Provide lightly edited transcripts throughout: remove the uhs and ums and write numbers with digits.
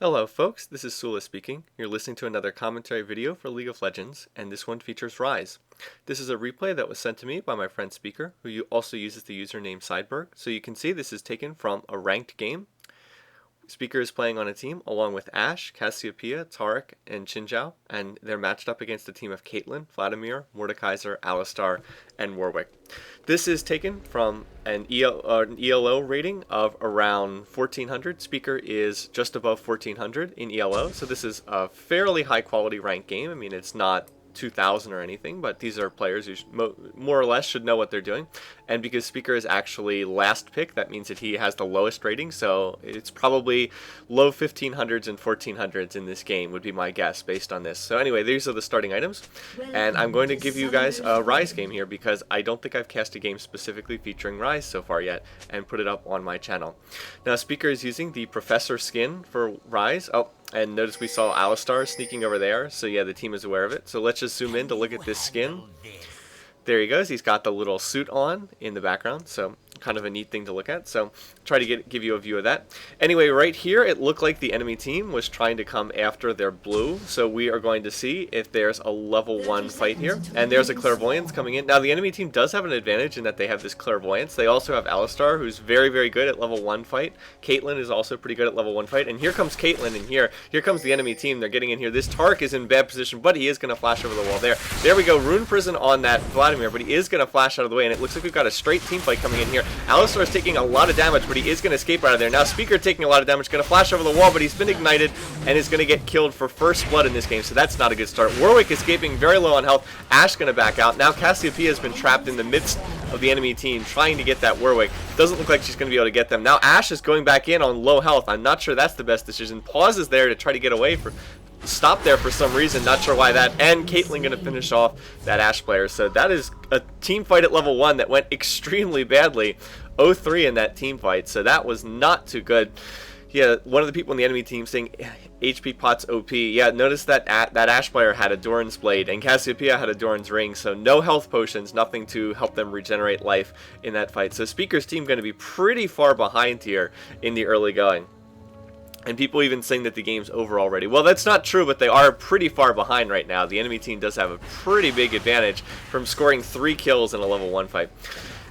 Hello folks, this is Sula speaking. You're listening to another commentary video for League of Legends, and this one features Ryze. This is a replay that was sent to me by my friend Speaker, who also uses the username Sideberg. So you can see this is taken from a ranked game. Speaker is playing on a team along with Ashe, Cassiopeia, Taric, and Chinzhou, and they're matched up against a team of Caitlyn, Vladimir, Mordekaiser, Alistar, and Warwick. This is taken from an ELO rating of around 1400. Speaker is just above 1400 in ELO, so this is a fairly high quality ranked game. I mean, it's not 2000 or anything, but these are players who more or less should know what they're doing. And because Speaker is actually last pick, that means that he has the lowest rating, so it's probably low 1500s and 1400s in this game would be my guess based on this. So anyway, these are the starting items, and I'm going to give you guys a Ryze game here because I don't think I've cast a game specifically featuring Ryze so far yet and put it up on my channel. Now Speaker is using the Professor skin for Ryze. Oh, and notice we saw Alistar sneaking over there, so yeah, the team is aware of it. So let's just zoom in to look at this skin. There he goes. He's got the little suit on in the background, so kind of a neat thing to look at. So try to give you a view of that. Anyway, right here it looked like the enemy team was trying to come after their blue, so we are going to see if there's a level 1 fight here. And there's a Clairvoyance coming in. Now the enemy team does have an advantage in that they have this Clairvoyance. They also have Alistar, who's very, very good at level 1 fight. Caitlyn is also pretty good at level 1 fight. And here comes Caitlyn in here. Here comes the enemy team. They're getting in here. This Taric is in bad position, but he is going to flash over the wall there. There we go. Rune Prison on that Vladimir, but he is going to flash out of the way, and it looks like we've got a straight team fight coming in here. Alistar is taking a lot of damage, but he is going to escape out of there. Now Speaker taking a lot of damage, going to flash over the wall, but he's been ignited and is going to get killed for first blood in this game, so that's not a good start. Warwick escaping very low on health. Ashe going to back out. Now Cassiopeia has been trapped in the midst of the enemy team trying to get that Warwick. Doesn't look like she's going to be able to get them. Now Ashe is going back in on low health. I'm not sure that's the best decision. Pauses there to try to get away from... Stop there for some reason, not sure why that, and Caitlyn going to finish off that Ashe player. So that is a team fight at level 1 that went extremely badly. 0-3 in that team fight, so that was not too good. Yeah, one of the people in the enemy team saying HP Pot's OP. Yeah, notice that that Ashe player had a Doran's Blade, and Cassiopeia had a Doran's Ring, so no health potions, nothing to help them regenerate life in that fight. So Speaker's team going to be pretty far behind here in the early going. And people even saying that the game's over already. Well, that's not true, but they are pretty far behind right now. The enemy team does have a pretty big advantage from scoring 3 kills in a level 1 fight.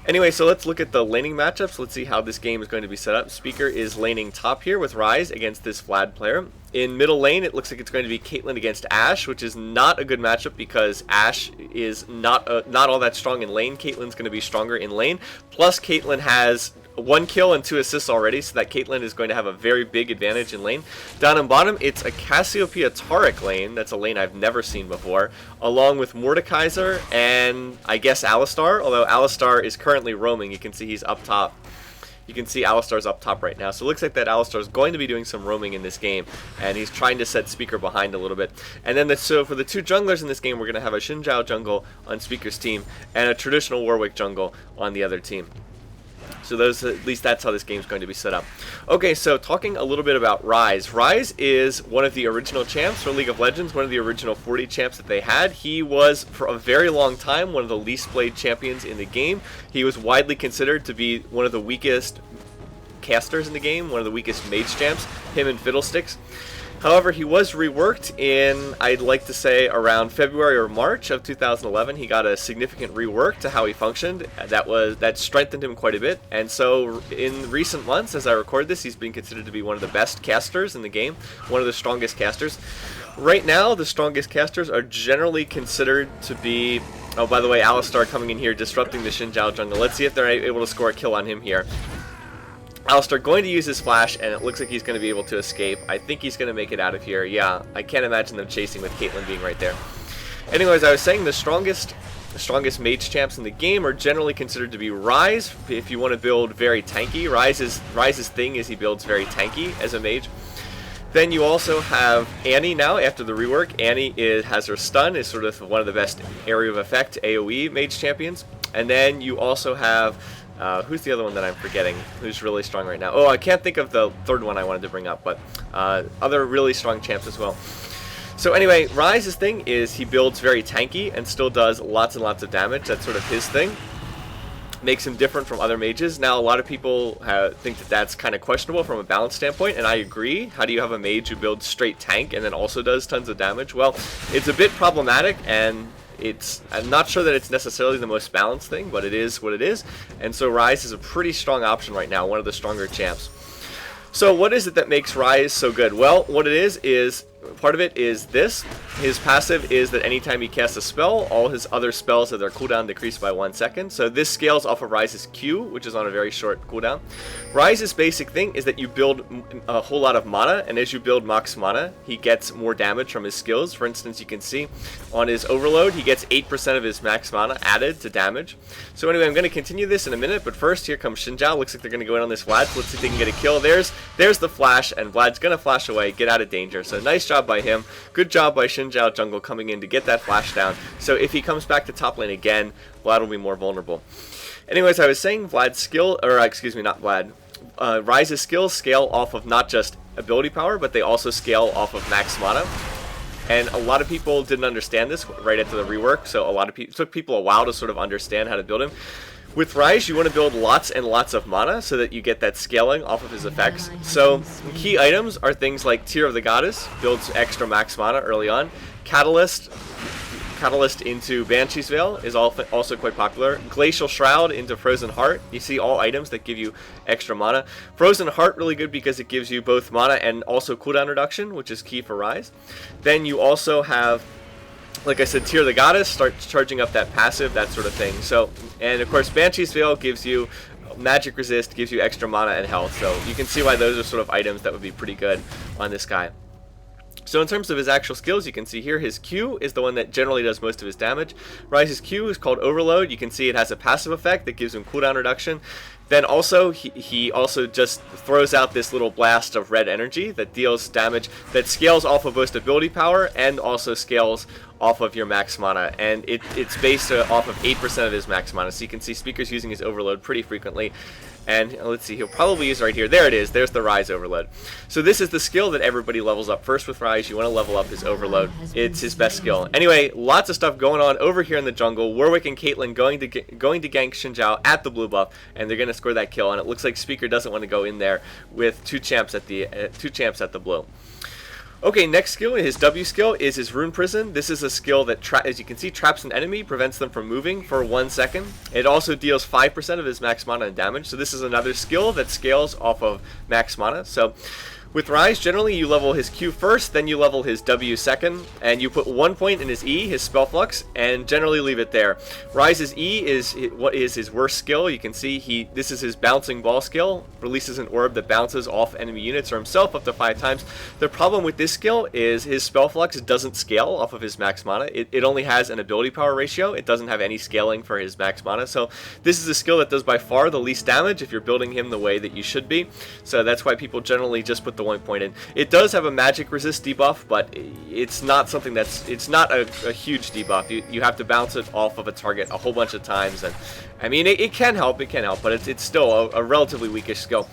Anyway, so let's look at the laning matchups. Let's see how this game is going to be set up. Speaker is laning top here with Ryze against this Vlad player. In middle lane, it looks like it's going to be Caitlyn against Ashe, which is not a good matchup because Ashe is not all that strong in lane. Caitlyn's going to be stronger in lane. Plus, Caitlyn has 1 kill and 2 assists already, so that Caitlyn is going to have a very big advantage in lane. Down in bottom, it's a Cassiopeia Taric lane. That's a lane I've never seen before, along with Mordekaiser and I guess Alistar, although Alistar is currently roaming. You can see he's up top. You can see Alistar's up top right now. So it looks like that Alistar is going to be doing some roaming in this game, and he's trying to set Speaker behind a little bit. And then so for the 2 junglers in this game, we're going to have a Chinzhou jungle on Speaker's team and a traditional Warwick jungle on the other team. So those, at least that's how this game's going to be set up. Okay, so talking a little bit about Ryze. Ryze is one of the original champs for League of Legends, one of the original 40 champs that they had. He was, for a very long time, one of the least played champions in the game. He was widely considered to be one of the weakest casters in the game, one of the weakest mage champs, him and Fiddlesticks. However, he was reworked in, I'd like to say, around February or March of 2011. He got a significant rework to how he functioned. That strengthened him quite a bit. And so in recent months, as I record this, he's been considered to be one of the best casters in the game, one of the strongest casters. Right now, the strongest casters are generally considered to be... Oh, by the way, Alistar coming in here, disrupting the Chinzhou jungle. Let's see if they're able to score a kill on him here. Alistar going to use his flash, and it looks like he's going to be able to escape. I think he's going to make it out of here. Yeah, I can't imagine them chasing with Caitlyn being right there. Anyways, I was saying the strongest mage champs in the game are generally considered to be Ryze. If you want to build very tanky, Ryze's thing is he builds very tanky as a mage. Then you also have Annie now after the rework. Annie has her stun, is sort of one of the best area of effect AoE mage champions. And then you also have... who's the other one that I'm forgetting who's really strong right now? Oh, I can't think of the third one I wanted to bring up, but other really strong champs as well. So anyway, Ryze's thing is he builds very tanky and still does lots and lots of damage. That's sort of his thing. makes him different from other mages. Now, a lot of people think that that's kind of questionable from a balance standpoint, and I agree. How do you have a mage who builds straight tank and then also does tons of damage? Well, it's a bit problematic, and I'm not sure that it's necessarily the most balanced thing, but it is what it is. And so Ryze is a pretty strong option right now, one of the stronger champs. So what is it that makes Ryze so good? Well, what it is part of it is this. His passive is that anytime he casts a spell, all his other spells that their cooldown decrease by 1 second. So this scales off of Ryze's Q, which is on a very short cooldown. Ryze's basic thing is that you build a whole lot of mana, and as you build max mana, he gets more damage from his skills. For instance, you can see on his overload, he gets 8% of his max mana added to damage. So anyway, I'm going to continue this in a minute, but first, here comes Xin Zhao. Looks like they're going to go in on this Vlad, so let's see if they can get a kill. There's the flash, and Vlad's going to flash away, get out of danger. So nice job by him. Good job by Xin Zhao jungle coming in to get that flash down. So if he comes back to top lane again, Vlad will be more vulnerable. Anyways, I was saying Vlad's skill, or excuse me, not Vlad. Ryze's skills scale off of not just ability power, but they also scale off of max mana. And a lot of people didn't understand this right after the rework, so it took people a while to sort of understand how to build him. With Ryze, you want to build lots and lots of mana so that you get that scaling off of his effects. So key items are things like Tear of the Goddess, builds extra max mana early on. Catalyst into Banshee's Veil is also quite popular. Glacial Shroud into Frozen Heart. You see all items that give you extra mana. Frozen Heart really good because it gives you both mana and also cooldown reduction, which is key for Ryze. Then you also have, like I said, Tear the Goddess, start charging up that passive, that sort of thing. So, and of course, Banshee's Veil gives you magic resist, gives you extra mana and health. So you can see why those are sort of items that would be pretty good on this guy. So in terms of his actual skills, you can see here his Q is the one that generally does most of his damage. Ryze's Q is called Overload. You can see it has a passive effect that gives him cooldown reduction. Then also, he also just throws out this little blast of red energy that deals damage that scales off of both ability power and also scales off of your max mana. And it's based off of 8% of his max mana. So you can see Speaker's using his Overload pretty frequently. And let's see, he'll probably use right here. There it is. There's the Ryze Overload. So this is the skill that everybody levels up first with Ryze. You want to level up his Overload. It's his best skill. Anyway, lots of stuff going on over here in the jungle. Warwick and Caitlyn going to gank Xin Zhao at the blue buff, and they're going to score that kill. And it looks like Speaker doesn't want to go in there with two champs at the blue. Okay, next skill, his W skill, is his Rune Prison. This is a skill that, as you can see, traps an enemy, prevents them from moving for 1 second. It also deals 5% of his max mana and damage. So this is another skill that scales off of max mana. So with Ryze, generally you level his Q first, then you level his W second, and you put 1 point in his E, his spell flux, and generally leave it there. Ryze's E is what is his worst skill. You can see this is his bouncing ball skill, releases an orb that bounces off enemy units or himself up to 5 times. The problem with this skill is his spell flux doesn't scale off of his max mana. It only has an ability power ratio. It doesn't have any scaling for his max mana. So this is a skill that does by far the least damage if you're building him the way that you should be. So that's why people generally just put the 1 point in. It does have a magic resist debuff, but it's not something it's not a huge debuff. You have to bounce it off of a target a whole bunch of times, and I mean it can help, but it's still a relatively weakish skill.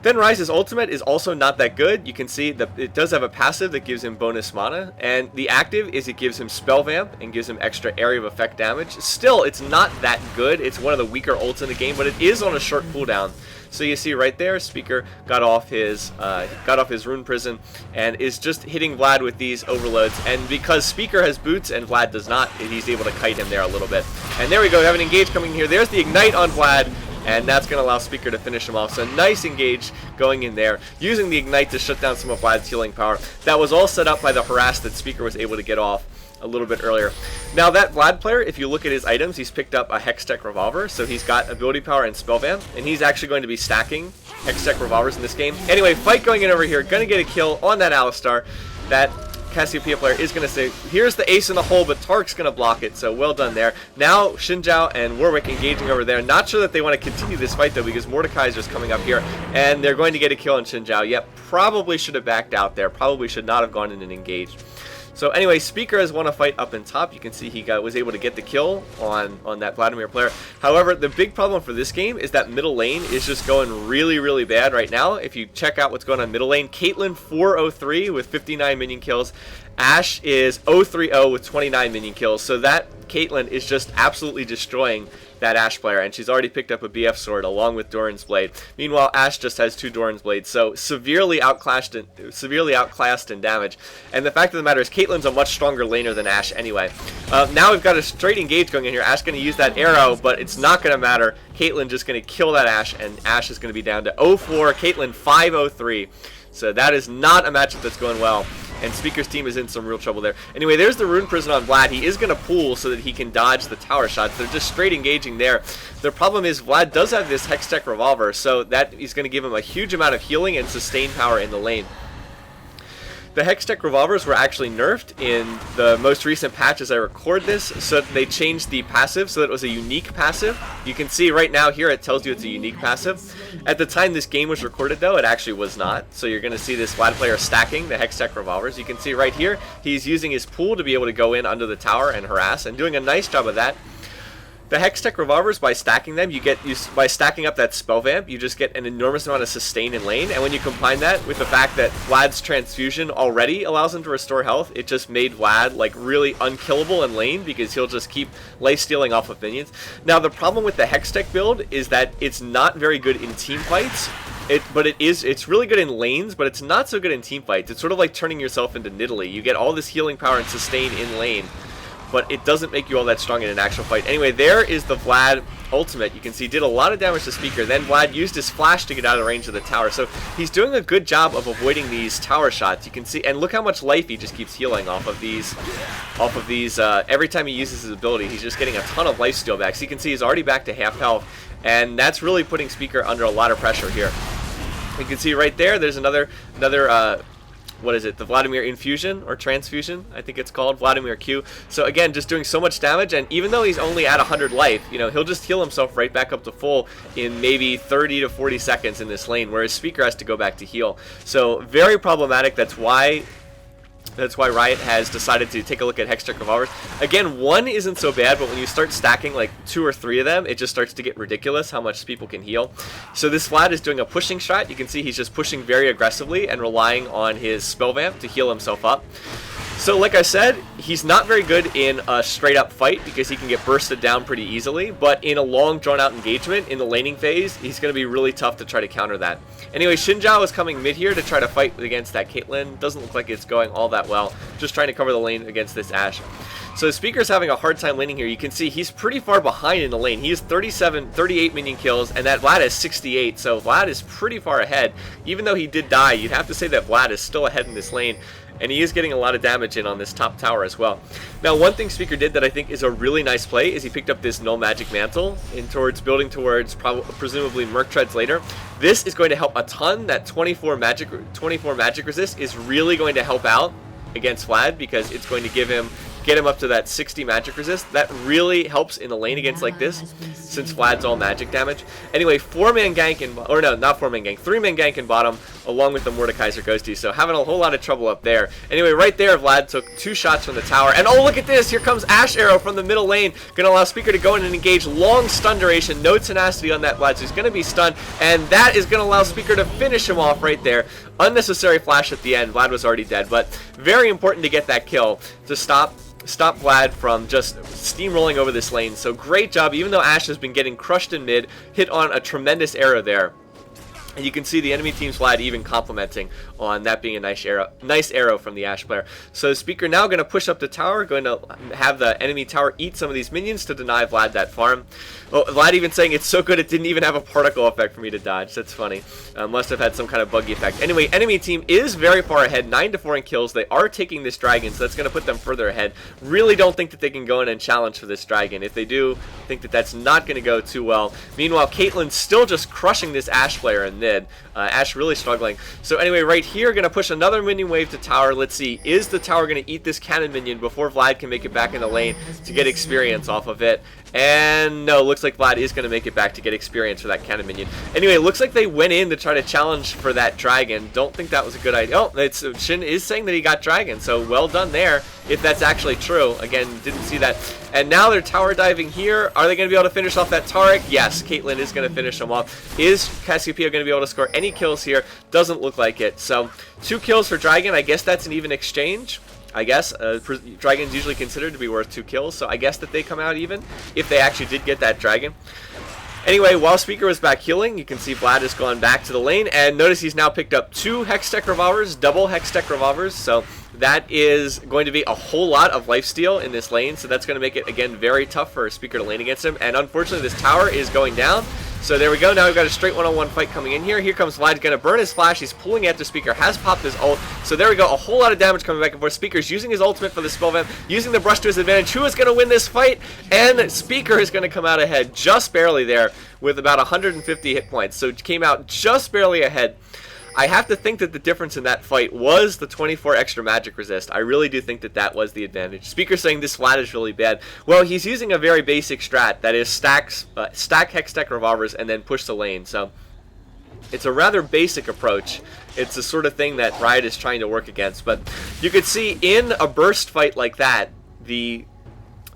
Then Ryze's ultimate is also not that good. You can see that it does have a passive that gives him bonus mana, and the active is it gives him spell vamp and gives him extra area of effect damage. Still, it's not that good. It's one of the weaker ults in the game, but it is on a short cooldown. So you see right there, Speaker got off his Rune Prison and is just hitting Vlad with these overloads. And because Speaker has boots and Vlad does not, he's able to kite him there a little bit. And there we go, we have an engage coming here. There's the ignite on Vlad, and that's going to allow Speaker to finish him off. So nice engage going in there, using the ignite to shut down some of Vlad's healing power. That was all set up by the harass that Speaker was able to get off a little bit earlier. Now that Vlad player, if you look at his items, he's picked up a Hextech Revolver, so he's got ability power and spell vamp, and he's actually going to be stacking Hextech Revolvers in this game. Anyway, fight going in over here, gonna get a kill on that Alistar. That Cassiopeia player is gonna say, here's the ace in the hole, but Tark's gonna block it, so well done there. Now Xin Zhao and Warwick engaging over there. Not sure that they want to continue this fight though, because Mordekaiser's just coming up here, and they're going to get a kill on Xin Zhao. Yep, probably should have backed out there, probably should not have gone in and engaged. So anyway, Speaker has won a fight up in top. You can see he was able to get the kill on that Vladimir player. However, the big problem for this game is that middle lane is just going really, really bad right now. If you check out what's going on middle lane, Caitlyn 403 with 59 minion kills. Ashe is 030 with 29 minion kills. So that Caitlyn is just absolutely destroying that Ashe player, and she's already picked up a BF sword along with Doran's blade. Meanwhile, Ashe just has 2 Doran's blades, so severely outclassed in damage. And the fact of the matter is, Caitlyn's a much stronger laner than Ashe anyway. Now we've got a straight engage going in here. Ashe going to use that arrow, but it's not going to matter. Caitlyn just going to kill that Ashe, and Ashe is going to be down to 0-4. Caitlyn 5-0-3. So that is not a matchup that's going well. And Speaker's team is in some real trouble there. Anyway, there's the Rune Prison on Vlad. He is going to pool so that he can dodge the tower shots. They're just straight engaging there. The problem is Vlad does have this Hextech Revolver, so that is going to give him a huge amount of healing and sustain power in the lane. The Hextech Revolvers were actually nerfed in the most recent patch as I record this, so they changed the passive so that it was a unique passive. You can see right now here it tells you it's a unique passive. At the time this game was recorded though, it actually was not. So you're going to see this Vlad player stacking the Hextech Revolvers. You can see right here he's using his pool to be able to go in under the tower and harass, and doing a nice job of that. The Hextech Revolvers, by stacking them, by stacking up that spell vamp, you just get an enormous amount of sustain in lane, and when you combine that with the fact that Vlad's transfusion already allows him to restore health, it just made Vlad like really unkillable in lane because he'll just keep life-stealing off of minions. Now the problem with the Hextech build is that it's not very good in team fights. It's really good in lanes, but it's not so good in team fights. It's sort of like turning yourself into Nidalee. You get all this healing power and sustain in lane, but it doesn't make you all that strong in an actual fight. Anyway, there is the Vlad ultimate. You can see did a lot of damage to Speaker. Then Vlad used his flash to get out of range of the tower. So he's doing a good job of avoiding these tower shots. You can see, and look how much life he just keeps healing off of these. Every time he uses his ability, he's just getting a ton of life steal back. So you can see he's already back to half health, and that's really putting Speaker under a lot of pressure here. You can see right there, there's another what is it, the Vladimir Infusion, or Transfusion, I think it's called, Vladimir Q. So again, just doing so much damage, and even though he's only at 100 life, you know, he'll just heal himself right back up to full in maybe 30 to 40 seconds in this lane, whereas Speaker has to go back to heal. So very problematic. That's why Riot has decided to take a look at Hextech Revolvers. Again, one isn't so bad, but when you start stacking like 2 or 3 of them, it just starts to get ridiculous how much people can heal. So this Vlad is doing a pushing strat. You can see he's just pushing very aggressively and relying on his spell vamp to heal himself up. So like I said, he's not very good in a straight up fight because he can get bursted down pretty easily, but in a long drawn out engagement in the laning phase, he's going to be really tough to try to counter that. Anyway, Xin Zhao is coming mid here to try to fight against that Caitlyn. Doesn't look like it's going all that well, just trying to cover the lane against this Ashe. So Speaker's having a hard time laning here. You can see he's pretty far behind in the lane. He has 38 minion kills, and that Vlad has 68, so Vlad is pretty far ahead. Even though he did die, you'd have to say that Vlad is still ahead in this lane, and he is getting a lot of damage in on this top tower as well. Now, one thing Speaker did that I think is a really nice play is he picked up this Null Magic Mantle building towards presumably Merc Treads later. This is going to help a ton. That 24 magic resist is really going to help out against Vlad because it's going to get him up to that 60 magic resist. That really helps in a lane against like this, since Vlad's all magic damage. Anyway, 4-man gank in, or no, not 4-man gank, 3-man gank in bottom, along with the Mordekaiser Ghosty, so having a whole lot of trouble up there. Anyway, right there, Vlad took 2 shots from the tower, and oh, look at this, here comes Ashe Arrow from the middle lane, gonna allow Speaker to go in and engage long stun duration, no tenacity on that Vlad, so he's gonna be stunned, and that is gonna allow Speaker to finish him off right there. Unnecessary flash at the end, Vlad was already dead, but very important to get that kill to stop Vlad from just steamrolling over this lane. So great job, even though Ashe has been getting crushed in mid, hit on a tremendous arrow there. And you can see the enemy team's Vlad even complimenting on that being a nice arrow from the Ashe player. So Speaker now going to push up the tower, going to have the enemy tower eat some of these minions to deny Vlad that farm. Oh, Vlad even saying it's so good it didn't even have a particle effect for me to dodge. That's funny. Must have had some kind of buggy effect. Anyway, enemy team is very far ahead, 9-4 in kills. They are taking this dragon, so that's going to put them further ahead. Really don't think that they can go in and challenge for this dragon. If they do, think that that's not going to go too well. Meanwhile, Caitlyn's still just crushing this Ashe player in mid. Ashe really struggling. So anyway, right here, going to push another minion wave to tower. Let's see, is the tower going to eat this cannon minion before Vlad can make it back in the lane to get experience off of it? And no, looks like Vlad is going to make it back to get experience for that cannon minion. Anyway, looks like they went in to try to challenge for that dragon. Don't think that was a good idea. Oh, Shin is saying that he got dragon, so well done there, if that's actually true. Again, didn't see that. And now they're tower diving here. Are they going to be able to finish off that Taric? Yes, Caitlyn is going to finish him off. Is Cassiopeia going to be able to score any kills here? Doesn't look like it. So 2 kills for dragon. I guess that's an even exchange. I guess. Dragon's usually considered to be worth 2 kills, so I guess that they come out even if they actually did get that dragon. Anyway, while Speaker was back healing, you can see Vlad has gone back to the lane, and notice he's now picked up 2 Hextech Revolvers, double Hextech Revolvers, so that is going to be a whole lot of lifesteal in this lane, so that's going to make it, again, very tough for Speaker to lane against him, and unfortunately this tower is going down. So there we go, now we've got a straight one-on-one fight coming in here. Here comes Vlad, going to burn his flash, he's pulling after Speaker, has popped his ult. So there we go, a whole lot of damage coming back and forth. Speaker's using his ultimate for the spell vamp, using the brush to his advantage. Who is going to win this fight? And Speaker is going to come out ahead, just barely there, with about 150 hit points. So it came out just barely ahead. I have to think that the difference in that fight was the 24 extra magic resist. I really do think that that was the advantage. Speaker saying this Vlad is really bad. Well, he's using a very basic strat, that is stack Hextech Revolvers and then push the lane. So it's a rather basic approach. It's the sort of thing that Riot is trying to work against. But you could see in a burst fight like that, the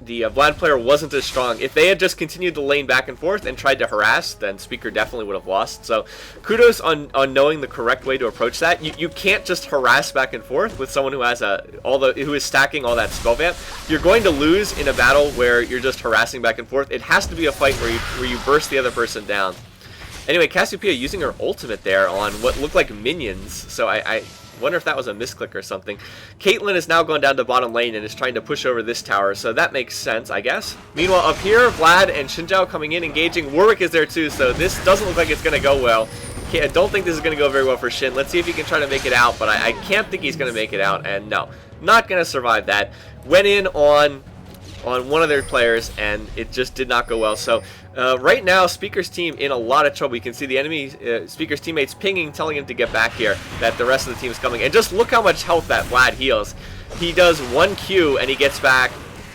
Vlad player wasn't as strong. If they had just continued the lane back and forth and tried to harass, then Speaker definitely would have lost. So kudos on knowing the correct way to approach that. You can't just harass back and forth with someone who has who is stacking all that spell vamp. You're going to lose in a battle where you're just harassing back and forth. It has to be a fight where you burst the other person down. Anyway, Cassiopeia using her ultimate there on what looked like minions. So I wonder if that was a misclick or something. Caitlyn is now going down to bottom lane and is trying to push over this tower, so that makes sense, I guess. Meanwhile, up here, Vlad and Xinjiao coming in, engaging. Warwick is there too, so this doesn't look like it's going to go well. I don't think this is going to go very well for Shin. Let's see if he can try to make it out, but I can't think he's going to make it out, and no, not going to survive that. Went in on one of their players, and it just did not go well. So right now, Speaker's team in a lot of trouble. You can see the enemy Speaker's teammates pinging, telling him to get back here, that the rest of the team is coming. And just look how much health that Vlad heals. He does 1 Q, and he gets back,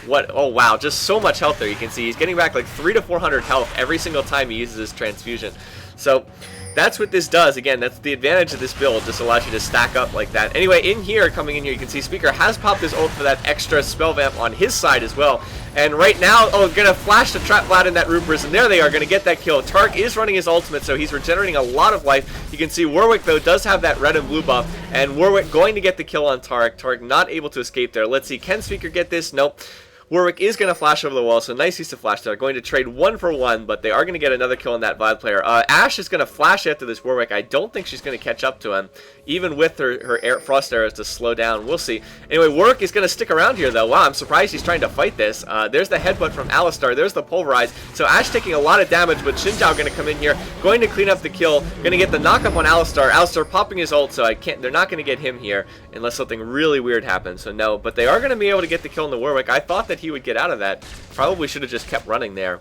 what? Oh, wow, just so much health there. You can see he's getting back like 300 to 400 health every single time he uses his transfusion. So that's what this does. Again, that's the advantage of this build. Just allows you to stack up like that. Anyway, coming in here, you can see Speaker has popped his ult for that extra spell vamp on his side as well. And right now, gonna flash to trap Vlad in that Rune Prison. There they are, gonna get that kill. Tark is running his ultimate, so he's regenerating a lot of life. You can see Warwick, though, does have that red and blue buff. And Warwick going to get the kill on Tark. Tark not able to escape there. Let's see, can Speaker get this? Nope. Warwick is going to flash over the wall, so nice use of flash there. Going to trade 1 for 1, but they are going to get another kill on that Vlad player. Ashe is going to flash after this Warwick. I don't think she's going to catch up to him, even with her frost arrows to slow down. We'll see. Anyway, Warwick is going to stick around here, though. Wow, I'm surprised he's trying to fight this. There's the headbutt from Alistar. There's the pulverize. So Ashe taking a lot of damage, but Xinjiao going to come in here, going to clean up the kill, going to get the knockup on Alistar. Alistar popping his ult, so they're not going to get him here unless something really weird happens. So no, but they are going to be able to get the kill on the Warwick. I thought that he would get out of that. Probably should have just kept running there.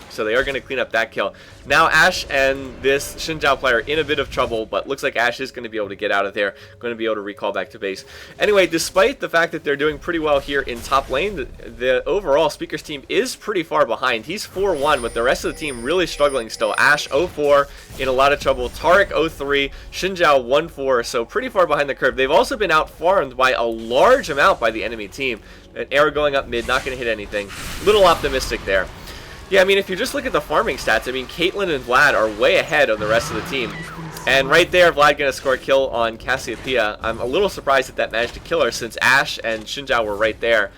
So they are going to clean up that kill. Now Ashe and this Xinjiao player in a bit of trouble, but looks like Ashe is going to be able to get out of there, going to be able to recall back to base. Anyway, despite the fact that they're doing pretty well here in top lane, the overall Speaker's team is pretty far behind. He's 4-1, with the rest of the team really struggling still. Ashe 0-4, in a lot of trouble. Taric 0-3, Xinjiao 1-4, so pretty far behind the curve. They've also been outfarmed by a large amount by the enemy team. An arrow going up mid, not going to hit anything. Little optimistic there. Yeah, I mean, if you just look at the farming stats, I mean, Caitlyn and Vlad are way ahead of the rest of the team. And right there, Vlad going to score a kill on Cassiopeia. I'm a little surprised that that managed to kill her, since Ashe and Xinjiao were right there.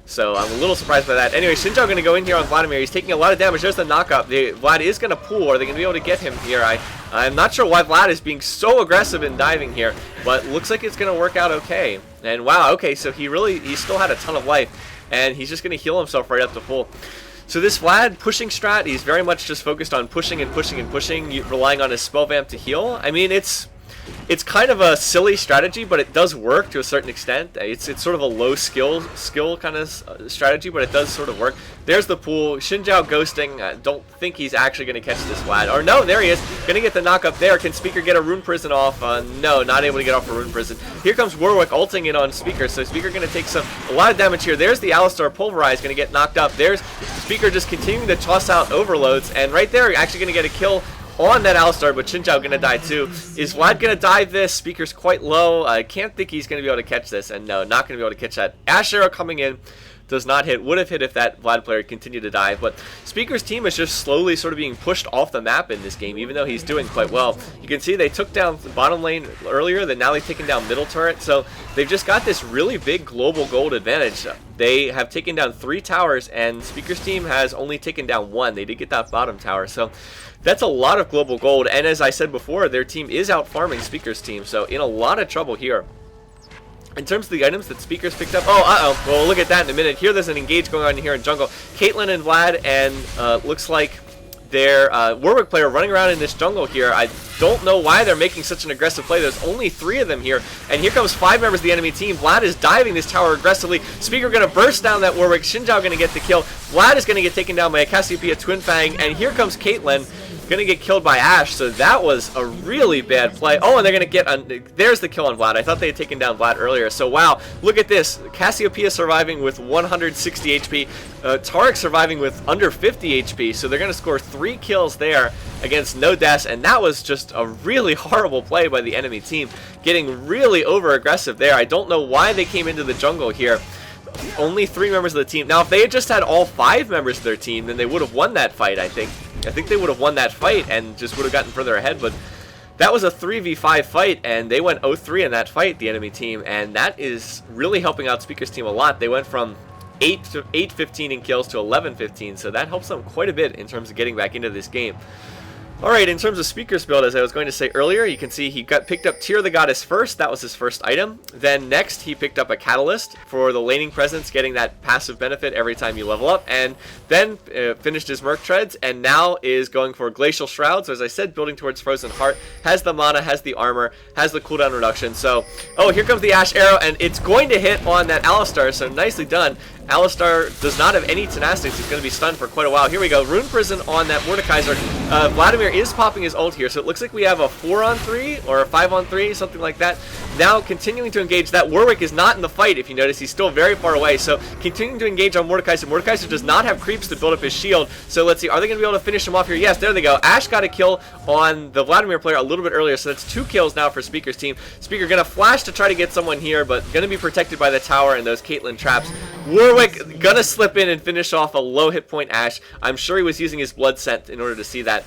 So I'm a little surprised by that. Anyway, Xinjiao going to go in here on Vladimir. He's taking a lot of damage. There's the knockup. Vlad is going to pull. Are they going to be able to get him here? I'm not sure why Vlad is being so aggressive in diving here, but looks like it's going to work out okay. And wow, okay, so he still had a ton of life, and he's just going to heal himself right up to full. So this Vlad pushing strat, he's very much just focused on pushing and pushing and pushing, relying on his spell vamp to heal. I mean, it's kind of a silly strategy, but it does work to a certain extent. It's sort of a low skill kind of strategy, but it does sort of work. There's the pool. Xinjiao ghosting. I don't think he's actually going to catch this Vlad. Or no, there he is. Going to get the knock up there. Can Speaker get a Rune Prison off? No, not able to get off a Rune Prison. Here comes Warwick ulting in on Speaker. So Speaker going to take a lot of damage here. There's the Alistar pulverize. Going to get knocked up. There's Speaker just continuing to toss out overloads. And right there, actually going to get a kill on that Alistar, but Xinjiao going to die too. Is Vlad going to dive this? Speaker's quite low. I can't think he's going to be able to catch this. And no, not going to be able to catch that. Ashe arrow coming in. does not hit. Would have hit if that Vlad player continued to die, but Speaker's team is just slowly sort of being pushed off the map in this game, even though he's doing quite well. You can see they took down the bottom lane earlier, then now they've taken down middle turret, so they've just got this really big global gold advantage. They have taken down 3 towers, and Speaker's team has only taken down 1. They did get that bottom tower, so that's a lot of global gold, and as I said before, their team is out farming Speaker's team, so in a lot of trouble here. In terms of the items that Speaker's picked up, well, we'll look at that in a minute. Here there's an engage going on here in jungle. Caitlyn and Vlad, and looks like their Warwick player running around in this jungle here. I don't know why they're making such an aggressive play. There's only 3 of them here, and here comes 5 members of the enemy team. Vlad is diving this tower aggressively. Speaker going to burst down that Warwick. Shinjao going to get the kill. Vlad is going to get taken down by a Cassiopeia Twin Fang, and here comes Caitlyn. Gonna get killed by Ashe, so that was a really bad play. Oh, and they're gonna get there's the kill on Vlad. I thought they had taken down Vlad earlier. So wow, look at this. Cassiopeia surviving with 160 HP, Taric surviving with under 50 HP, so they're gonna score 3 kills there against no deaths, and that was just a really horrible play by the enemy team, getting really over aggressive there. I don't know why they came into the jungle here. Only 3 members of the team. Now, if they had just had all 5 members of their team, then they would have won that fight, I think. I think they would have won that fight and just would have gotten further ahead, but that was a 3v5 fight, and they went 0-3 in that fight, the enemy team, and that is really helping out Speaker's team a lot. They went from 8-15 in kills to 11-15, so that helps them quite a bit in terms of getting back into this game. Alright, in terms of Speaker's build, as I was going to say earlier, you can see he picked up Tear the Goddess first. That was his first item. Then next, he picked up a Catalyst for the laning presence, getting that passive benefit every time you level up. And then finished his Merc Treads, and now is going for Glacial Shrouds. As I said, building towards Frozen Heart. Has the mana, has the armor, has the cooldown reduction. So, oh, here comes the Ashe Arrow, and it's going to hit on that Alistar, so nicely done. Alistar does not have any tenacity, so he's going to be stunned for quite a while. Here we go, Rune Prison on that Mordekaiser. Vladimir is popping his ult here, so it looks like we have a 4-on-3 or a 5-on-3, something like that. Now continuing to engage. That Warwick is not in the fight, if you notice. He's still very far away, so continuing to engage on Mordekaiser. Mordekaiser does not have creeps to build up his shield, so let's see, are they going to be able to finish him off here? Yes, there they go. Ashe got a kill on the Vladimir player a little bit earlier, so that's 2 kills now for Speaker's team. Speaker going to flash to try to get someone here, but going to be protected by the tower and those Caitlyn traps. Warwick gonna slip in and finish off a low hit point Ashe. I'm sure he was using his blood scent in order to see that.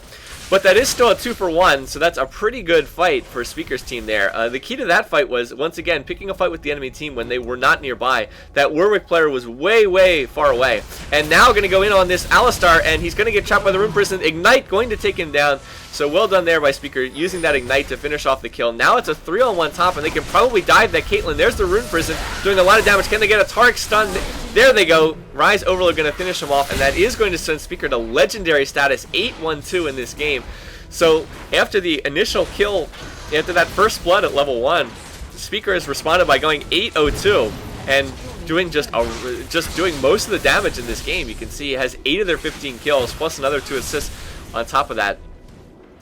But that is still a 2-for-1, so that's a pretty good fight for Speaker's team there. The key to that fight was, once again, picking a fight with the enemy team when they were not nearby. That Warwick player was way, way far away. And now going to go in on this Alistar, and he's going to get trapped by the Rune Prison. Ignite going to take him down. So well done there by Speaker, using that Ignite to finish off the kill. Now it's a 3-on-1 top, and they can probably dive that Caitlyn. There's the Rune Prison, doing a lot of damage. Can they get a Taric stun? There they go. Ryze Overload going to finish him off, and that is going to send Speaker to legendary status 8-1-2 in this game. So after the initial kill, after that first blood at level 1, Speaker has responded by going 8-0-2 and doing just doing most of the damage in this game. You can see he has 8 of their 15 kills, plus another 2 assists on top of that.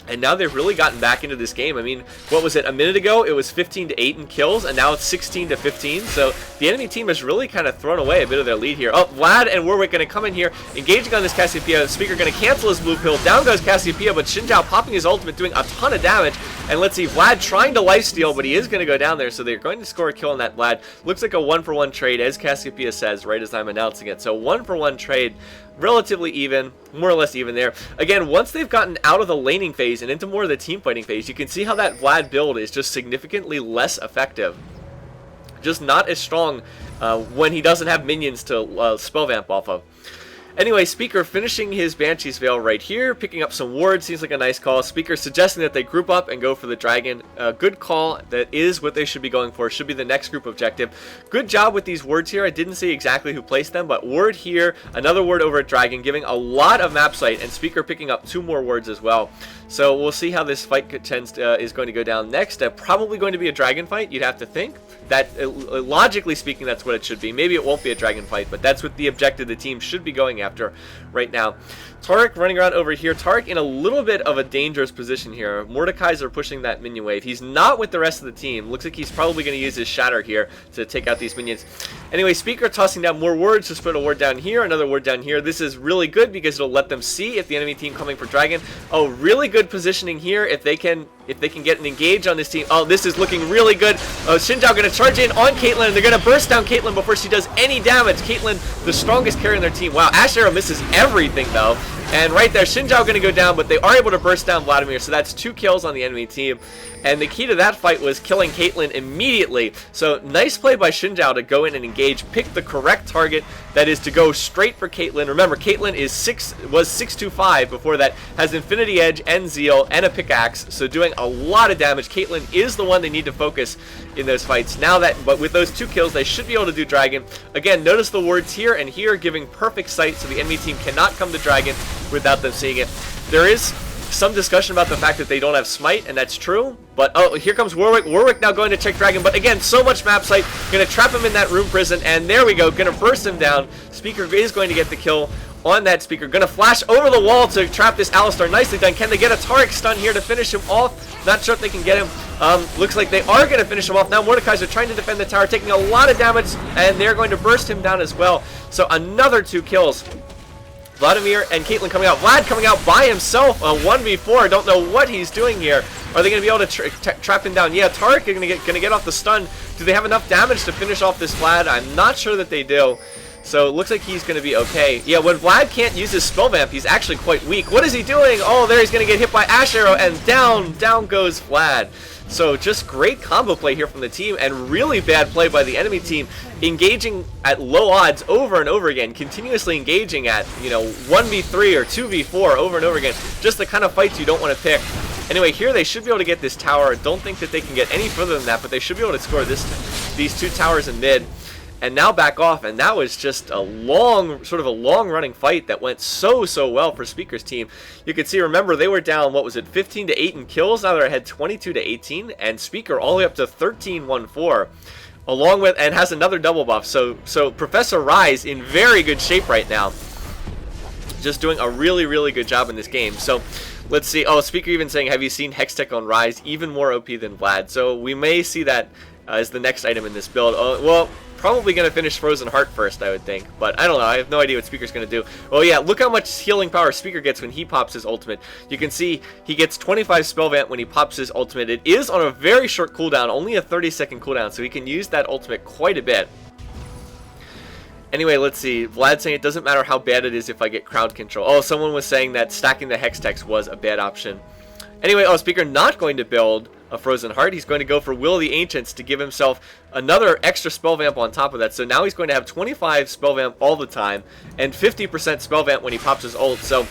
And now they've really gotten back into this game. I mean, what was it? A minute ago, it was 15-8 in kills, and now it's 16-15. So the enemy team has really kind of thrown away a bit of their lead here. Oh, Vlad and Warwick going to come in here, engaging on this Cassiopeia. Speaker going to cancel his blue pill. Down goes Cassiopeia, but Shinjao popping his ultimate, doing a ton of damage. And let's see, Vlad trying to lifesteal, but he is going to go down there, so they're going to score a kill on that Vlad. Looks like a 1-for-1 trade, as Cassiopeia says, right as I'm announcing it. So 1-for-1 trade. Relatively even, more or less even there. Again, once they've gotten out of the laning phase and into more of the team fighting phase, you can see how that Vlad build is just significantly less effective. Just not as strong when he doesn't have minions to spell vamp off of. Anyway, Speaker finishing his Banshee's Veil right here, picking up some wards, seems like a nice call. Speaker suggesting that they group up and go for the dragon. Good call, that is what they should be going for, should be the next group objective. Good job with these wards here. I didn't see exactly who placed them, but ward here, another ward over at dragon, giving a lot of map sight, and Speaker picking up 2 more wards as well. So we'll see how this fight is going to go down next. Probably going to be a dragon fight, you'd have to think. That logically speaking, that's what it should be. Maybe it won't be a dragon fight, but that's what the objective the team should be going after right now. Tariq running around over here. Tariq in a little bit of a dangerous position here. Mordekaiser are pushing that minion wave. He's not with the rest of the team. Looks like he's probably going to use his shatter here to take out these minions. Anyway, Speaker tossing down more wards. Just put a ward down here, another ward down here. This is really good because it'll let them see if the enemy team coming for dragon. Oh, really good positioning here if they can get an engage on this team. Oh, this is looking really good. Xin Zhao going to charge in on Caitlyn, and they're going to burst down Caitlyn before she does any damage. Caitlyn, the strongest carry in their team. Wow, Ash Arrow misses everything though. And right there, Xin Zhao going to go down, but they are able to burst down Vladimir, so that's 2 kills on the enemy team. And the key to that fight was killing Caitlyn immediately. So nice play by Xin Zhao to go in and engage, pick the correct target, that is to go straight for Caitlyn. Remember, Caitlyn was 625 before that, has Infinity Edge and Zeal and a pickaxe, so doing a lot of damage. Caitlyn is the one they need to focus in those fights. But with those 2 kills, they should be able to do dragon. Again, notice the wards here and here giving perfect sight, so the enemy team cannot come to dragon without them seeing it. There is some discussion about the fact that they don't have smite, and that's true. But oh, here comes Warwick. Warwick now going to check dragon, but again, so much map sight. Gonna trap him in that room prison, and there we go. Gonna burst him down. Speaker is going to get the kill on that Speaker. Gonna flash over the wall to trap this Alistar. Nicely done. Can they get a Tariq stun here to finish him off? Not sure if they can get him. Looks like they are going to finish him off. Now Mordekaiser trying to defend the tower, taking a lot of damage, and they're going to burst him down as well. So another 2 kills. Vladimir and Caitlyn coming out. Vlad coming out by himself, a 1v4. Don't know what he's doing here. Are they going to be able to trap him down? Yeah, Tariq is going to get off the stun. Do they have enough damage to finish off this Vlad? I'm not sure that they do. So it looks like he's going to be okay. Yeah, when Vlad can't use his spell vamp, he's actually quite weak. What is he doing? Oh, there he's going to get hit by Ash Arrow, and down goes Vlad. So just great combo play here from the team, and really bad play by the enemy team, engaging at low odds over and over again, continuously engaging at, 1v3 or 2v4 over and over again. Just the kind of fights you don't want to pick. Anyway, here they should be able to get this tower. Don't think that they can get any further than that, but they should be able to score these 2 towers in mid. And now back off, and that was just a long running fight that went so well for Speaker's team. You can see, remember, they were down, what was it, 15-8 in kills. Now they're ahead 22-18, and Speaker all the way up to 13-1-4, along with, and has another double buff. So Professor Ryze in very good shape right now, just doing a really good job in this game. So let's see. Oh, Speaker even saying, have you seen Hextech on Ryze? Even more OP than Vlad. So we may see that as the next item in this build. Oh, well, probably going to finish Frozen Heart first, I would think. But I don't know. I have no idea what Speaker's going to do. Oh, yeah. Look how much healing power Speaker gets when he pops his ultimate. You can see he gets 25 spell vamp when he pops his ultimate. It is on a very short cooldown, only a 30-second cooldown, so he can use that ultimate quite a bit. Anyway, let's see. Vlad saying it doesn't matter how bad it is if I get crowd control. Oh, someone was saying that stacking the Hextechs was a bad option. Anyway, oh, Speaker not going to build a Frozen Heart. He's going to go for Will of the Ancients to give himself another extra spell vamp on top of that. So now he's going to have 25 spell vamp all the time and 50% spell vamp when he pops his ult. So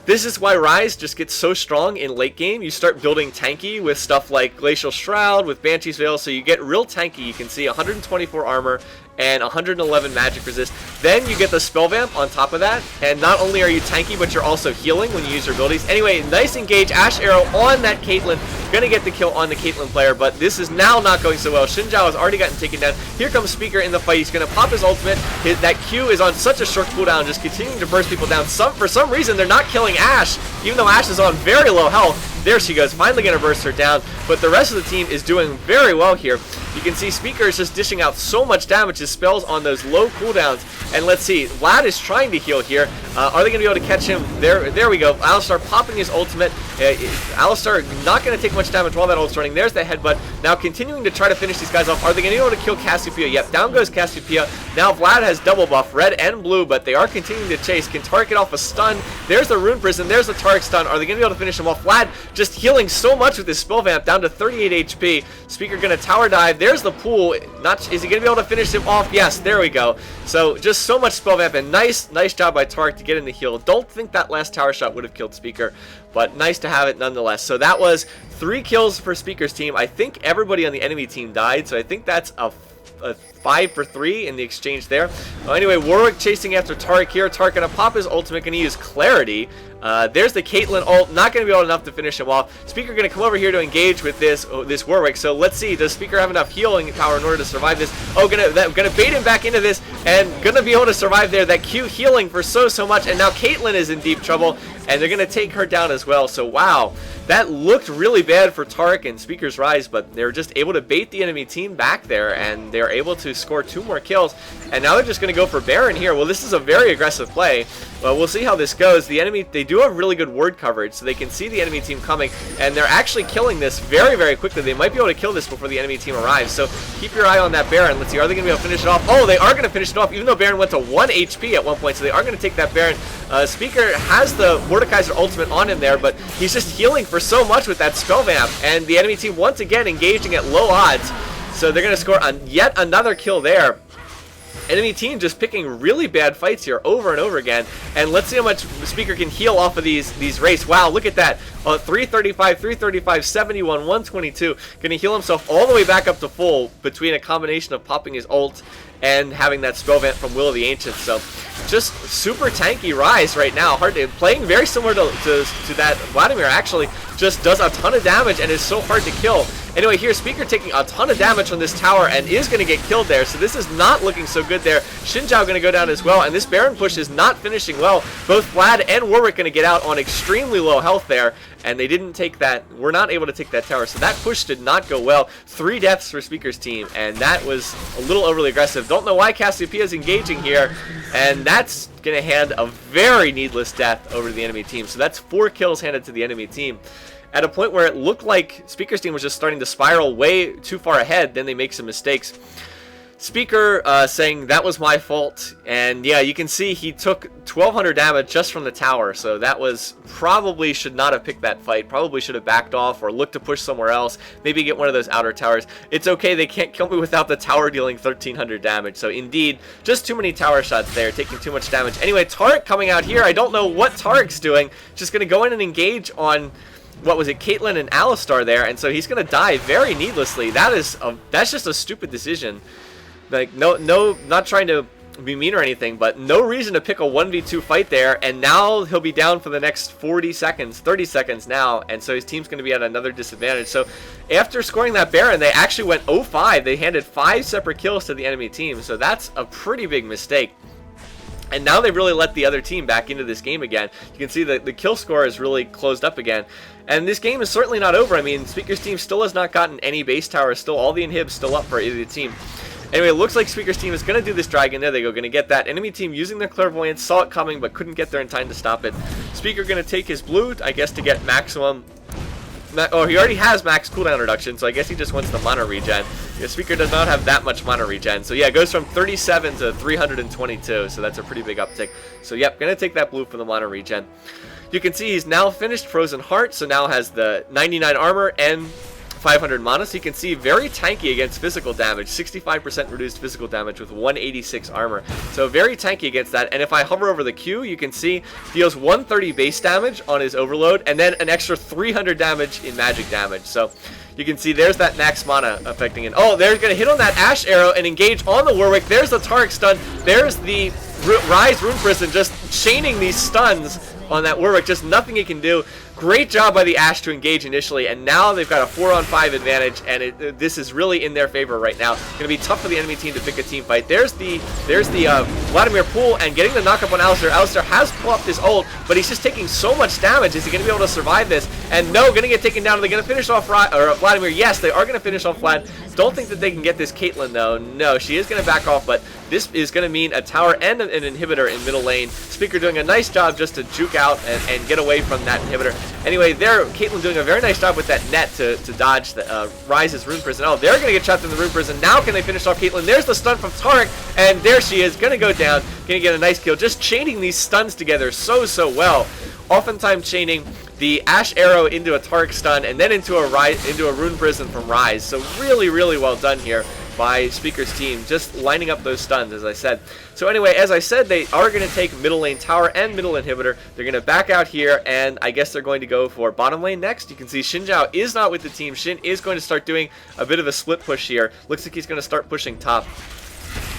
this is why Ryze just gets so strong in late game. You start building tanky with stuff like Glacial Shroud, with Banshee's Veil, so you get real tanky. You can see 124 armor and 111 magic resist. Then you get the spell vamp on top of that, and not only are you tanky, but you're also healing when you use your abilities. Anyway, nice engage. Ash Arrow on that Caitlyn. Gonna get the kill on the Caitlyn player, but this is now not going so well. Xin Zhao has already gotten taken down. Here comes Speaker in the fight. He's gonna pop his ultimate. That Q is on such a short cooldown, just continuing to burst people down. For some reason, they're not killing Ash, even though Ash is on very low health. There she goes, finally going to burst her down. But the rest of the team is doing very well here. You can see Speaker is just dishing out so much damage. His spells on those low cooldowns. And let's see, Vlad is trying to heal here. Are they going to be able to catch him? There we go. Alistar popping his ultimate. Alistar not going to take much damage while that ult's running. There's the headbutt. Now continuing to try to finish these guys off. Are they going to be able to kill Cassiopeia? Yep, down goes Cassiopeia. Now Vlad has double buff, red and blue, but they are continuing to chase. Can Tariq get off a stun? There's the Rune Prison. There's the Tariq stun. Are they going to be able to finish him off? Vlad just healing so much with his spell vamp, down to 38 HP. Speaker going to tower dive. There's the pool. Is he going to be able to finish him off? Yes, there we go. So just so much spell vamp, and nice job by Tariq to get in the heal. Don't think that last tower shot would have killed Speaker, but nice to have it nonetheless. So that was 3 kills for Speaker's team. I think everybody on the enemy team died, so I think that's a 5 for 3 in the exchange there. Anyway, Warwick chasing after Tariq here. Tariq gonna pop his ultimate, gonna use Clarity There's the Caitlyn ult, not going to be able enough to finish him off. Speaker going to come over here to engage with this Warwick. So let's see, does Speaker have enough healing power in order to survive this? Oh, gonna bait him back into this, and gonna be able to survive there. That Q healing for so much, and now Caitlyn is in deep trouble, and they're gonna take her down as well. So wow, that looked really bad for Taric and Speaker's Ryze, but they were just able to bait the enemy team back there, and they're able to score 2 more kills. And now they're just going to go for Baron here. Well, this is a very aggressive play. Well, we'll see how this goes. The enemy, they do have really good ward coverage, so they can see the enemy team coming, and they're actually killing this very quickly. They might be able to kill this before the enemy team arrives. So keep your eye on that Baron. Let's see, are they going to be able to finish it off? Oh, they are going to finish it off, even though Baron went to 1 HP at one point, so they are going to take that Baron. Speaker has the Mordekaiser ultimate on him there, but he's just healing for so much with that spell vamp, and the enemy team once again engaging at low odds. So they're going to score yet another kill there. Enemy team just picking really bad fights here over and over again. And let's see how much Speaker can heal off of these Wraiths. Wow, look at that. 335, 335, 71, 122. Going to heal himself all the way back up to full between a combination of popping his ult and having that spell vent from Will of the Ancients. So just super tanky Ryze right now. Playing very similar to that Vladimir, actually. Just does a ton of damage and is so hard to kill. Anyway, here Speaker taking a ton of damage from this tower and is going to get killed there. So this is not looking so good there. Xin Zhao going to go down as well. And this Baron push is not finishing well. Both Vlad and Warwick going to get out on extremely low health there. And they didn't take that. We're not able to take that tower. So that push did not go well. 3 deaths for Speaker's team. And that was a little overly aggressive. Don't know why Cassiopeia is engaging here. And that's going to hand a very needless death over to the enemy team. So that's 4 kills handed to the enemy team. At a point where it looked like Speaker's team was just starting to spiral way too far ahead, then they make some mistakes. Speaker saying that was my fault, and yeah, you can see he took 1200 damage just from the tower, so that was probably should not have picked that fight, probably should have backed off or looked to push somewhere else, maybe get one of those outer towers. It's okay, they can't kill me without the tower dealing 1300 damage, so indeed, just too many tower shots there, taking too much damage. Anyway, Taric coming out here, I don't know what Taric's doing, just going to go in and engage on... what was it, Caitlyn and Alistar there, and so he's gonna die very needlessly. That's just a stupid decision. Like, no, not trying to be mean or anything, but no reason to pick a 1v2 fight there, and now he'll be down for the next 40 seconds, 30 seconds now, and so his team's gonna be at another disadvantage. So after scoring that Baron, they actually went 0-5. They handed 5 separate kills to the enemy team, so that's a pretty big mistake. And now they've really let the other team back into this game again. You can see that the kill score is really closed up again. And this game is certainly not over. I mean, Speaker's team still has not gotten any base towers. Still, all the inhibs still up for either team. Anyway, it looks like Speaker's team is going to do this dragon. There they go, going to get that. Enemy team using their clairvoyance, saw it coming, but couldn't get there in time to stop it. Speaker going to take his blue, I guess, to get maximum... Oh, he already has max cooldown reduction, so I guess he just wants the mana regen. The Speaker does not have that much mana regen. So yeah, it goes from 37 to 322, so that's a pretty big uptick. So yep, gonna take that blue for the mana regen. You can see he's now finished Frozen Heart, so now has the 99 armor and 500 mana, so you can see very tanky against physical damage, 65% reduced physical damage with 186 armor, so very tanky against that. And if I hover over the Q, you can see deals 130 base damage on his overload, and then an extra 300 damage in magic damage. So you can see there's that max mana affecting it. Oh, they're going to hit on that Ash Arrow and engage on the Warwick. There's the Taric stun. There's the Ryze Rune Prison just chaining these stuns on that Warwick. Just nothing he can do. Great job by the Ashe to engage initially, and now they've got a 4-on-5 advantage, and this is really in their favor right now. Going to be tough for the enemy team to pick a team fight. There's the Vladimir pool, and getting the knockup on Alistar. Alistar has pulled up his ult, but he's just taking so much damage. Is he going to be able to survive this? And no, going to get taken down. Are they going to finish off Vladimir? Yes, they are going to finish off Vlad. Don't think that they can get this Caitlyn, though. No, she is going to back off, but this is going to mean a tower and an inhibitor in middle lane. Speaker doing a nice job just to juke out and get away from that inhibitor. Anyway, there, Caitlyn doing a very nice job with that net to dodge the Ryze's Rune Prison. Oh, they're going to get trapped in the Rune Prison. Now can they finish off Caitlyn? There's the stun from Taric, and there she is, going to go down, going to get a nice kill. Just chaining these stuns together so well. Oftentimes chaining the Ash Arrow into a Taric stun, and then into a Rune Prison from Ryze. So really well done here by Speaker's team, just lining up those stuns, as I said. So anyway, as I said, they are going to take middle lane tower and middle inhibitor. They're going to back out here, and I guess they're going to go for bottom lane next. You can see Xin Zhao is not with the team. Xin is going to start doing a bit of a split push here. Looks like he's going to start pushing top.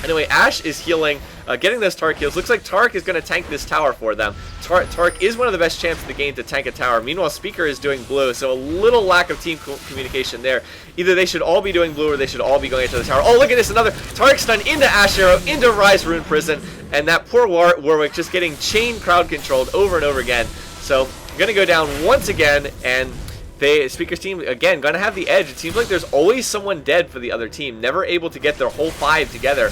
Anyway, Ashe is healing, getting those Tark heals. Looks like Tark is going to tank this tower for them. Tark is one of the best champs in the game to tank a tower. Meanwhile, Speaker is doing blue, so a little lack of team communication there. Either they should all be doing blue or they should all be going into the tower. Oh, look at this, another Tark stun into Ashe Arrow, into Ryze Rune Prison, and that poor Warwick just getting chain crowd controlled over and over again. So, going to go down once again, and Speaker's team, again, going to have the edge. It seems like there's always someone dead for the other team, never able to get their whole 5 together.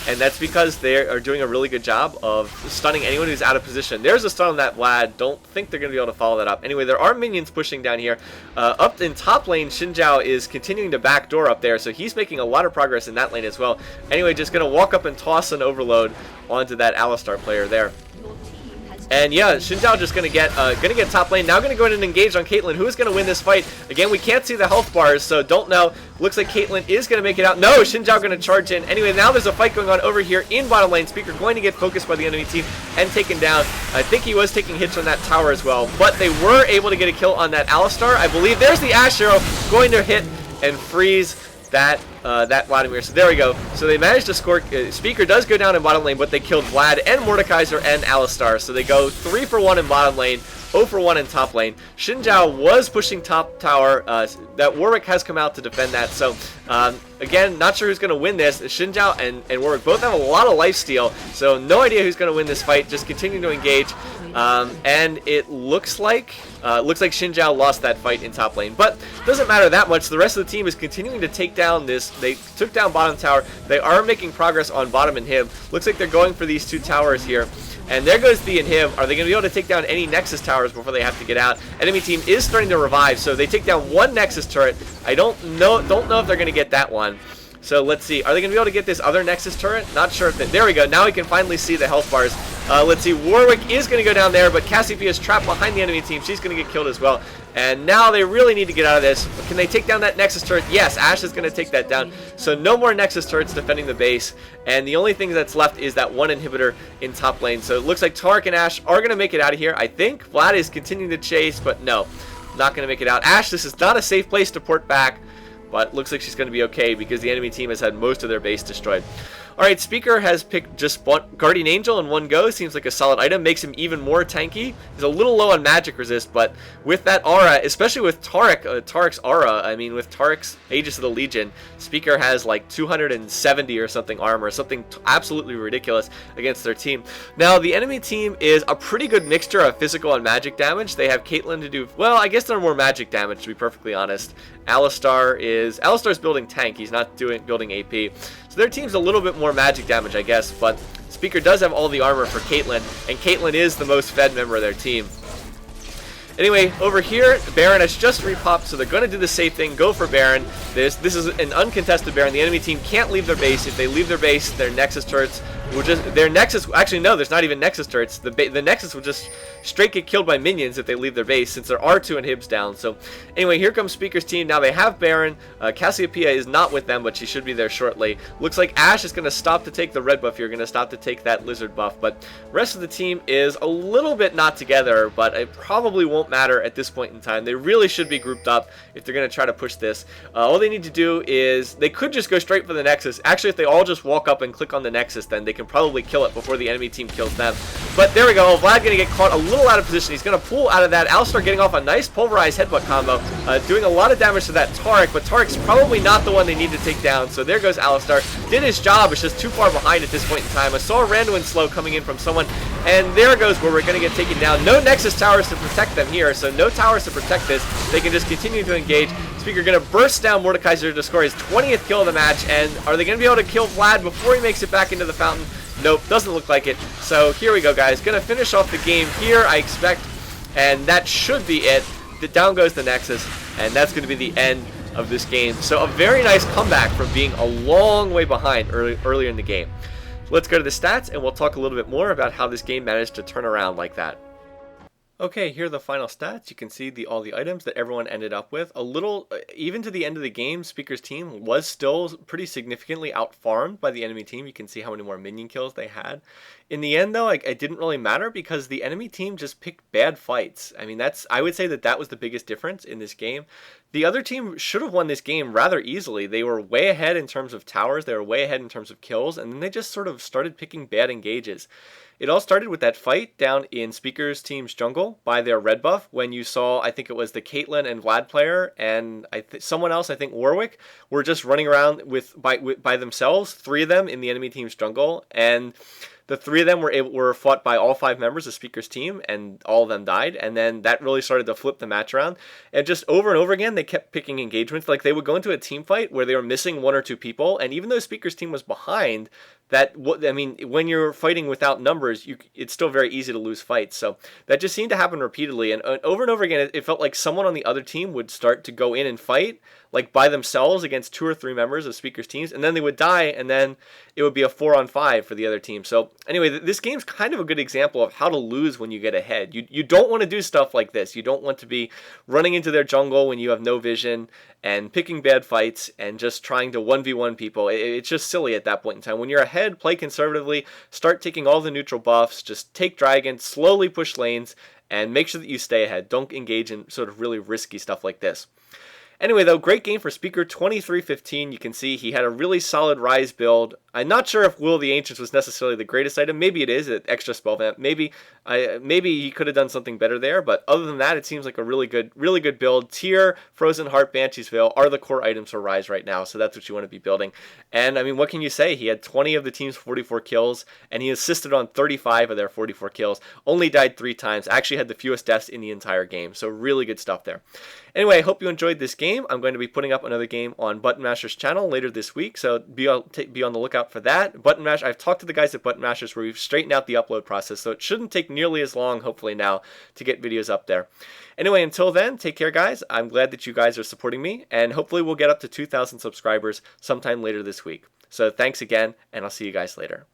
And that's because they are doing a really good job of stunning anyone who's out of position. There's a stun on that Vlad. Don't think they're going to be able to follow that up. Anyway, there are minions pushing down here. Up in top lane, Xin Zhao is continuing to backdoor up there, so he's making a lot of progress in that lane as well. Anyway, just going to walk up and toss an overload onto that Alistar player there. And yeah, Xin Zhao just gonna get top lane. Now gonna go ahead and engage on Caitlyn. Who's gonna win this fight? Again, we can't see the health bars, so don't know. Looks like Caitlyn is gonna make it out. No, Xin Zhao gonna charge in. Anyway, now there's a fight going on over here in bottom lane. Speaker going to get focused by the enemy team and taken down. I think he was taking hits on that tower as well, but they were able to get a kill on that Alistar. I believe there's the Ashe Arrow going to hit and freeze that Vladimir. So there we go. So they managed to score. Speaker does go down in bottom lane, but they killed Vlad and Mordekaiser and Alistar. So they go 3 for 1 in bottom lane, 0 for 1 in top lane. Xin Zhao was pushing top tower. That Warwick has come out to defend that. So again, not sure who's going to win this. Xin Zhao and Warwick both have a lot of lifesteal, so no idea who's going to win this fight. Just continuing to engage. And it looks like Xin Zhao lost that fight in top lane, but doesn't matter that much. The rest of the team is continuing to take down this. They took down bottom tower. They are making progress on bottom and him. Looks like they're going for these 2 towers here. And there goes the and him. Are they going to be able to take down any Nexus towers before they have to get out? Enemy team is starting to revive, so they take down 1 Nexus turret. I don't know if they're going to get that one. So let's see. Are they going to be able to get this other Nexus turret? Not sure if there we go. Now we can finally see the health bars. Let's see. Warwick is going to go down there, but Cassiopeia is trapped behind the enemy team. She's going to get killed as well. And now they really need to get out of this. Can they take down that Nexus turret? Yes, Ashe is going to take that down. So no more Nexus turrets defending the base. And the only thing that's left is that 1 inhibitor in top lane. So it looks like Tark and Ashe are going to make it out of here, I think. Vlad is continuing to chase, but no, not going to make it out. Ashe, this is not a safe place to port back. But looks like she's going to be okay because the enemy team has had most of their base destroyed. Alright, Speaker has picked just Guardian Angel in one go. Seems like a solid item. Makes him even more tanky. He's a little low on magic resist, but with that aura, especially with Tarek's aura, I mean with Tarek's Aegis of the Legion, Speaker has like 270 or something armor, something absolutely ridiculous against their team. Now, the enemy team is a pretty good mixture of physical and magic damage. They have Caitlyn to do, well, I guess they're more magic damage to be perfectly honest. Alistar's building tank. He's not building AP. So their team's a little bit more magic damage, I guess, but Speaker does have all the armor for Caitlyn, and Caitlyn is the most fed member of their team. Anyway, over here, Baron has just repopped, so they're going to do the safe thing, go for Baron. This is an uncontested Baron. The enemy team can't leave their base. If they leave their base, their Nexus turrets will just... Actually, no, there's not even Nexus turrets. The Nexus will just straight get killed by minions if they leave their base, since there are 2 inhibs down. So, anyway, here comes Speaker's team. Now they have Baron. Cassiopeia is not with them, but she should be there shortly. Looks like Ashe is going to stop to take the red buff here, going to stop to take that lizard buff, but the rest of the team is a little bit not together, but it probably won't matter at this point in time. They really should be grouped up if they're going to try to push this. All they need to do is, they could just go straight for the Nexus. Actually, if they all just walk up and click on the Nexus, then they can probably kill it before the enemy team kills them. But there we go. Vlad going to get caught a little out of position. He's going to pull out of that. Alistar getting off a nice pulverized headbutt combo, doing a lot of damage to that Tarek, but Tarek's probably not the one they need to take down. So there goes Alistar. Did his job. It's just too far behind at this point in time. I saw a random and slow coming in from someone, and there goes where we're going to get taken down. No Nexus towers to protect them here, so no towers to protect this. They can just continue to engage. Speaker going to burst down Mordekaiser to score his 20th kill of the match, and are they going to be able to kill Vlad before he makes it back into the fountain? Nope, doesn't look like it. So here we go, guys. Going to finish off the game here, I expect, and that should be it. Down goes the Nexus, and that's going to be the end of this game. So a very nice comeback from being a long way behind earlier in the game. So let's go to the stats, and we'll talk a little bit more about how this game managed to turn around like that. Okay, here are the final stats. You can see all the items that everyone ended up with. A little, even to the end of the game, Speaker's team was still pretty significantly out-farmed by the enemy team. You can see how many more minion kills they had. In the end, though, it didn't really matter because the enemy team just picked bad fights. I mean, I would say that was the biggest difference in this game. the other team should have won this game rather easily. They were way ahead in terms of towers, they were way ahead in terms of kills, and then they just sort of started picking bad engages. It all started with that fight down in Speaker's team's jungle by their red buff when you saw, I think it was the Caitlyn and Vlad player and someone else, I think Warwick, were just running around by themselves, three of them in the enemy team's jungle, and the three of them were fought by all five members of Speaker's team, and all of them died. And then that really started to flip the match around. And just over and over again, they kept picking engagements. Like they would go into a team fight where they were missing one or two people, and even though Speaker's team was behind, when you're fighting without numbers, it's still very easy to lose fights. So that just seemed to happen repeatedly, and over again, it felt like someone on the other team would start to go in and fight, like by themselves against two or three members of Speaker's teams, and then they would die, and then it would be a 4-on-5 for the other team. So anyway, this game's kind of a good example of how to lose when you get ahead. You don't want to do stuff like this. You don't want to be running into their jungle when you have no vision and picking bad fights and just trying to 1v1 people. It's just silly at that point in time. When you're ahead, play conservatively, start taking all the neutral buffs, just take dragon, slowly push lanes, and make sure that you stay ahead. Don't engage in sort of really risky stuff like this. Anyway, though, great game for Speaker, 23-15. You can see he had a really solid Ryze build. I'm not sure if Will of the Ancients was necessarily the greatest item. Maybe it is, an extra spell vamp. Maybe he could have done something better there. But other than that, it seems like a really good build. Tear, Frozen Heart, Banshee's Veil are the core items for Ryze right now. So that's what you want to be building. And I mean, what can you say? He had 20 of the team's 44 kills, and he assisted on 35 of their 44 kills. Only died 3 times. Actually had the fewest deaths in the entire game. So really good stuff there. Anyway, I hope you enjoyed this game. I'm going to be putting up another game on Button Masher's channel later this week, so be on the lookout for that. Button Mash, I've talked to the guys at Button Mashers where we've straightened out the upload process, so it shouldn't take nearly as long, hopefully now, to get videos up there. Anyway, until then, take care, guys. I'm glad that you guys are supporting me, and hopefully we'll get up to 2,000 subscribers sometime later this week. So thanks again, and I'll see you guys later.